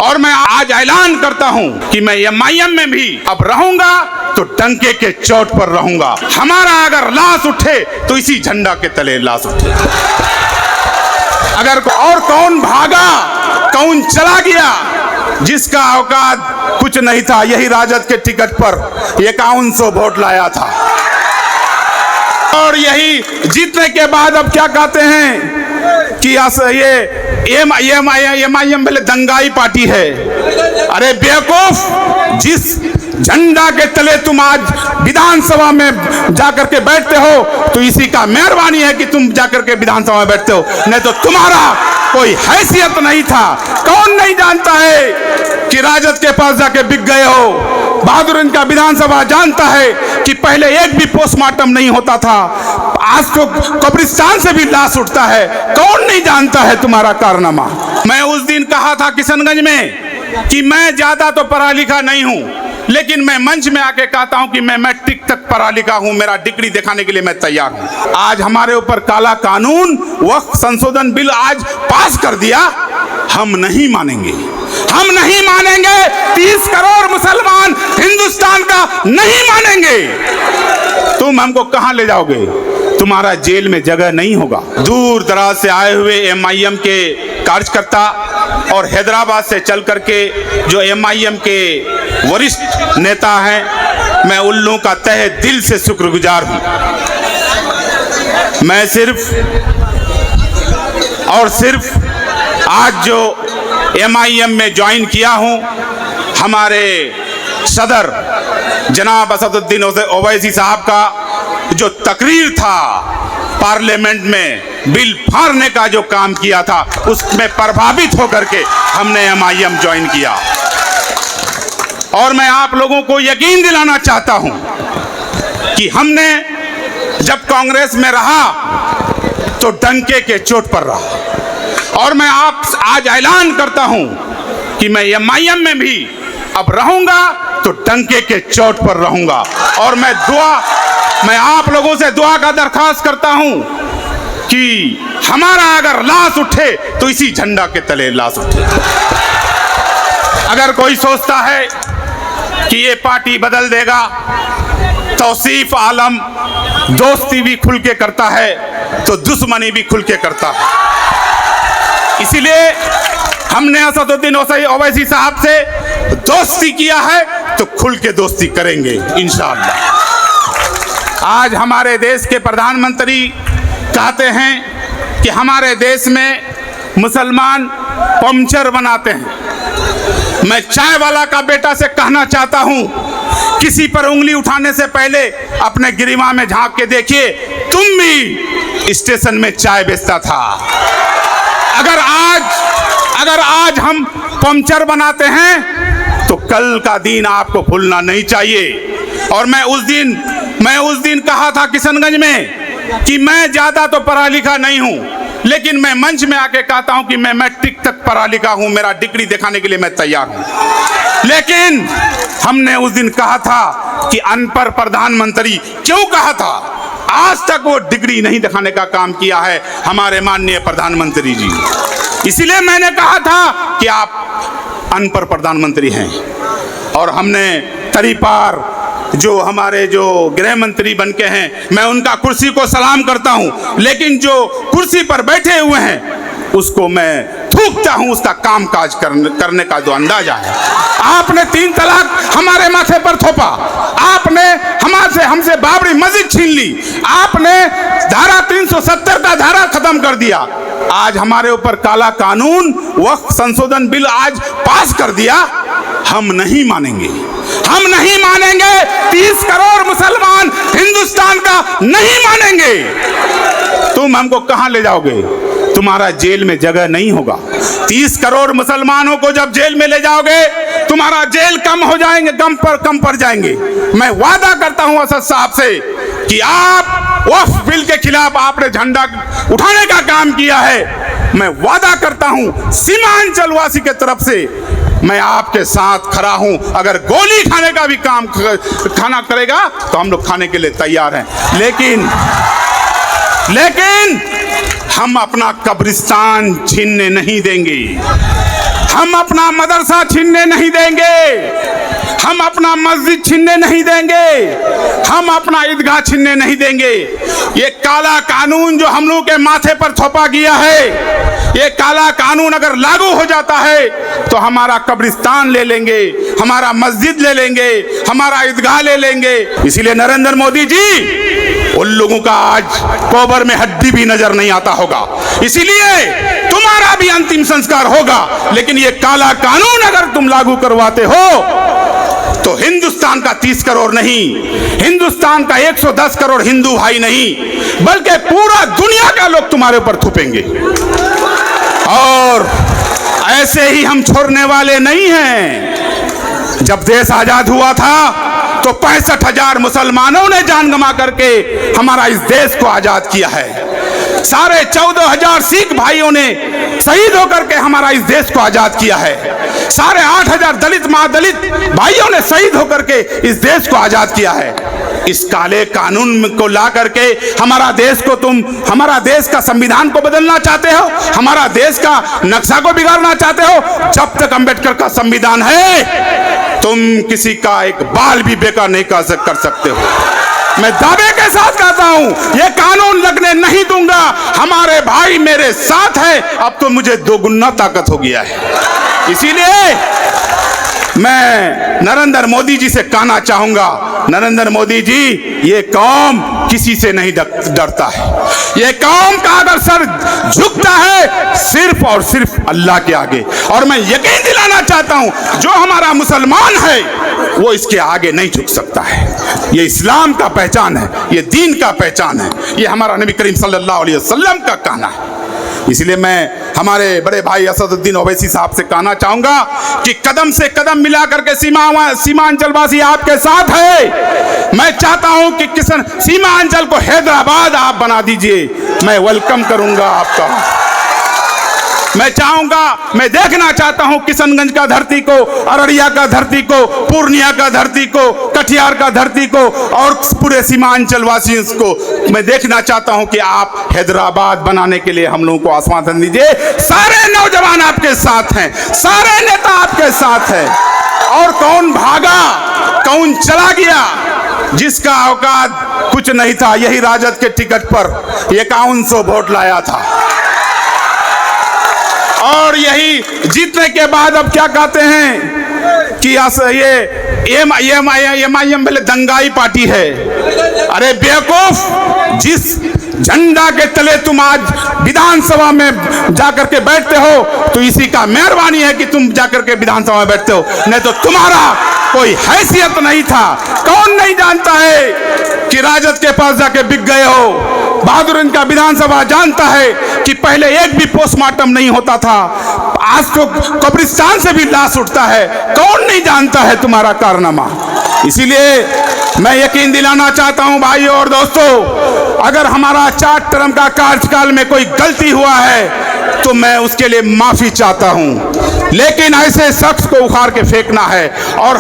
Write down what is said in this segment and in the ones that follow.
और मैं आज ऐलान करता हूं कि मैं एमआईएम में भी अब रहूंगा तो डंके के चोट पर रहूंगा। हमारा अगर लाश उठे तो इसी झंडा के तले लाश उठे। अगर और कौन भागा, कौन चला गया जिसका औकात कुछ नहीं था, यही राजद के टिकट पर 5100 वोट लाया था और यही जीतने के बाद अब क्या कहते हैं कि ये एमआईएम पहले दंगाई पार्टी है। अरे बेवकूफ, जिस झंडा के तले तुम आज विधानसभा में जाकर के बैठते हो तो इसी का मेहरबानी है कि तुम जाकर के विधानसभा में बैठते हो, नहीं तो तुम्हारा कोई हैसियत नहीं था। कौन नहीं जानता है कि राजद के पास जाके बिक गए हो। बहादुर इनका विधानसभा जानता है कि पहले एक भी पोस्टमार्टम नहीं होता था, आज तो कब्रिस्तान से भी लाश उठता है। कौन नहीं जानता है तुम्हारा कारनामा। मैं उस दिन कहा था किशनगंज में कि मैं ज्यादा तो पढ़ा लिखा नहीं हूं, लेकिन मैं मंच में आके कहता हूं कि मैं मैट्रिक तक पढ़ा लिखा हूं, मेरा डिग्री दिखाने के लिए मैं तैयार हूं। आज हमारे ऊपर काला कानून वक्फ संशोधन बिल आज पास कर दिया, हम नहीं मानेंगे, हम नहीं मानेंगे। 30 करोड़ मुसलमान हिंदुस्तान का नहीं मानेंगे। तुम हमको कहां ले जाओगे? तुम्हारा जेल में जगह नहीं होगा। दूर दराज से आए हुए एमआईएम के कार्यकर्ता और हैदराबाद से चल करके जो एमआईएम के वरिष्ठ नेता हैं, मैं उन लोगों का तहे दिल से शुक्रगुजार हूं। मैं सिर्फ और सिर्फ आज जो एमआईएम में ज्वाइन किया हूं, हमारे सदर जनाब असदुद्दीन ओवैसी साहब का जो तकरीर था पार्लियामेंट में बिल फाड़ने का जो काम किया था, उसमें प्रभावित होकर के हमने एमआईएम ज्वाइन किया। और मैं आप लोगों को यकीन दिलाना चाहता हूं कि हमने जब कांग्रेस में रहा तो डंके के चोट पर रहा, और मैं आप आज ऐलान करता हूं कि मैं एमआईएम में भी अब रहूंगा तो डंके के चोट पर रहूंगा। और मैं आप लोगों से दुआ का दरखास्त करता हूं कि हमारा अगर लाश उठे तो इसी झंडा के तले लाश उठे। अगर कोई सोचता है कि ये पार्टी बदल देगा, तौसीफ आलम दोस्ती भी खुल के करता है तो दुश्मनी भी खुल के करता है। इसीलिए हमने असदुद्दीन ओवैसी साहब से दोस्ती किया है तो खुल के दोस्ती करेंगे इंशाअल्लाह। आज हमारे देश के प्रधानमंत्री कहते हैं कि हमारे देश में मुसलमान पंचर बनाते हैं। मैं चाय वाला का बेटा से कहना चाहता हूं, किसी पर उंगली उठाने से पहले अपने गिरिमा में झांक के देखिए, तुम भी स्टेशन में चाय बेचता था। अगर आज हम पंचर बनाते हैं तो कल का दिन आपको भूलना नहीं चाहिए। और मैं उस दिन कहा था किशनगंज में कि मैं ज्यादा तो पढ़ा लिखा नहीं हूं, लेकिन मैं मंच में आके कहता हूं कि मैं मैट्रिक तक पढ़ा लिखा हूं, मेरा डिग्री दिखाने के लिए मैं तैयार हूं। लेकिन हमने उस दिन कहा था कि अनपढ़ प्रधानमंत्री क्यों कहा था? आज तक वो डिग्री नहीं दिखाने का काम किया है हमारे माननीय प्रधानमंत्री जी। इसीलिए मैंने कहा था कि आप अनपढ़ प्रधानमंत्री हैं। और हमने तरीपार जो हमारे जो गृह मंत्री बन के हैं, मैं उनका कुर्सी को सलाम करता हूं, लेकिन जो कुर्सी पर बैठे हुए हैं उसको मैं थूकता हूं, उसका काम काज करने का जो अंदाजा है। आपने 3 तलाक हमारे माथे पर थोपा, आपने हमसे बाबरी मस्जिद छीन ली, आपने धारा 370 का धारा खत्म कर दिया। आज हमारे ऊपर काला कानून वक्फ संशोधन बिल आज पास कर दिया, हम नहीं मानेंगे, हम नहीं मानेंगे। 30 करोड़ मुसलमान हिंदुस्तान का नहीं मानेंगे। तुम हमको कहां ले जाओगे? तुम्हारा जेल में जगह नहीं होगा। 30 करोड़ मुसलमानों को जब जेल में ले जाओगे, तुम्हारा जेल कम हो जाएंगे, कम पड़ जाएंगे। मैं वादा करता हूं असद साहब से कि आप वक्फ बिल के खिलाफ आपने झंडा उठाने का काम किया है। मैं वादा करता हूं सीमांचल वासी के तरफ से मैं आपके साथ खड़ा हूं। अगर गोली खाने का भी काम खाना करेगा तो हम लोग खाने के लिए तैयार हैं, लेकिन हम अपना कब्रिस्तान छीनने नहीं देंगे। हम अपना मदरसा छीनने नहीं देंगे, हम अपना मस्जिद छीनने नहीं देंगे, हम अपना ईदगाह छीनने नहीं देंगे। ये काला कानून जो हम लोगों के माथे पर थोपा गया है, ये काला कानून अगर लागू हो जाता है तो हमारा कब्रिस्तान ले लेंगे, हमारा मस्जिद ले लेंगे, हमारा ईदगाह ले लेंगे। इसीलिए नरेंद्र मोदी जी, उन लोगों का आज कब्र में हड्डी भी नजर नहीं आता होगा, इसीलिए तुम्हारा भी अंतिम संस्कार होगा। लेकिन ये काला कानून अगर तुम लागू करवाते हो तो हिंदुस्तान का 30 करोड़ नहीं, हिंदुस्तान का 110 करोड़ हिंदू भाई नहीं, बल्कि पूरा दुनिया का लोग तुम्हारे ऊपर थूपेंगे। और ऐसे ही हम छोड़ने वाले नहीं हैं। जब देश आजाद हुआ था तो 65,000 मुसलमानों ने जान गंवा करके हमारा इस देश को आजाद किया है। साढ़े 14,000 सिख भाइयों ने शहीद होकर के हमारा इस देश को आजाद किया है। 8,500 दलित महादलित भाइयों ने शहीद होकर के इस देश को आजाद किया है। इस काले कानून को ला करके हमारा देश का संविधान को बदलना चाहते हो, हमारा देश का नक्शा को बिगाड़ना चाहते हो। जब तक अंबेडकर का संविधान है तुम किसी का एक बाल भी बेकार नहीं कर सकते हो। मैं दावे के साथ कहता हूं, ये कानून लगने नहीं दूंगा। हमारे भाई मेरे साथ है, अब तो मुझे दोगुना ताकत हो गया है। इसीलिए मैं नरेंद्र मोदी जी से कहना चाहूंगा, नरेंद्र मोदी जी, ये कौम किसी से नहीं डरता है। ये कौम का अगर सर झुकता है सिर्फ और सिर्फ अल्लाह के आगे। और मैं यकीन दिलाना चाहता हूं, जो हमारा मुसलमान है वो इसके आगे नहीं झुक सकता है। ये इस्लाम का पहचान है, ये दीन का पहचान है, ये हमारा नबी करीम सल्लल्लाहु अलैहि वसल्लम का कहना है। इसलिए मैं हमारे बड़े भाई असदुद्दीन ओवैसी साहब से कहना चाहूंगा कि कदम से कदम मिला करके सीमांचलवासी आपके साथ है। मैं चाहता हूं कि किसान सीमांचल को हैदराबाद आप बना दीजिए, मैं वेलकम करूंगा आपका। मैं चाहूंगा, मैं देखना चाहता हूं किशनगंज का धरती को, अररिया का धरती को, पूर्णिया का धरती को, कटिहार का धरती को और पूरे सीमांचल वासियों को मैं देखना चाहता हूं कि आप हैदराबाद बनाने के लिए हम लोगों को आश्वासन दीजिए। सारे नौजवान आपके साथ हैं, सारे नेता आपके साथ हैं। और कौन भागा, कौन चला गया, जिसका औकात कुछ नहीं था, यही राजद के टिकट पर 5100 वोट लाया था। और यही जीतने के बाद अब क्या कहते हैं कि ये MIM पहले दंगाई पार्टी है। अरे बेवकूफ, जिस झंडा के तले तुम आज विधानसभा में जाकर के बैठते हो तो इसी का मेहरबानी है कि तुम जाकर के विधानसभा में बैठते हो, नहीं तो तुम्हारा कोई हैसियत नहीं था। कौन नहीं जानता है कि राजद के पास जाके बिक गए हो। बहादुर इनका विधानसभा जानता है कि पहले एक भी पोस्टमार्टम नहीं होता था, आज तो कब्रिस्तान से भी लाश उठता है। कौन नहीं जानता है तुम्हारा कारनामा। इसीलिए मैं यकीन दिलाना चाहता हूं भाइयों और दोस्तों, अगर हमारा 4 टर्म का कार्यकाल में कोई गलती हुआ है तो मैं उसके लिए माफी चाहता हूं, लेकिन ऐसे शख्स को उखाड़ के फेंकना है। और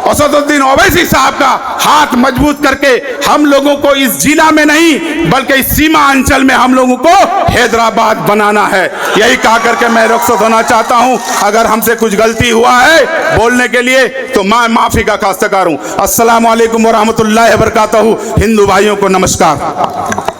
असदुद्दीन ओवैसी साहब का हाथ मजबूत करके हम लोगों को इस जिला में नहीं बल्कि इस सीमा अंचल में हम लोगों को हैदराबाद बनाना है। यही कहा करके मैं रुखसत होना चाहता हूं। अगर हमसे कुछ गलती हुआ है बोलने के लिए तो मैं माफी का खास्तकार हूं। अस्सलाम वालेकुम व रहमतुल्लाहि व बरकातहू। हिंदू भाइयों को नमस्कार।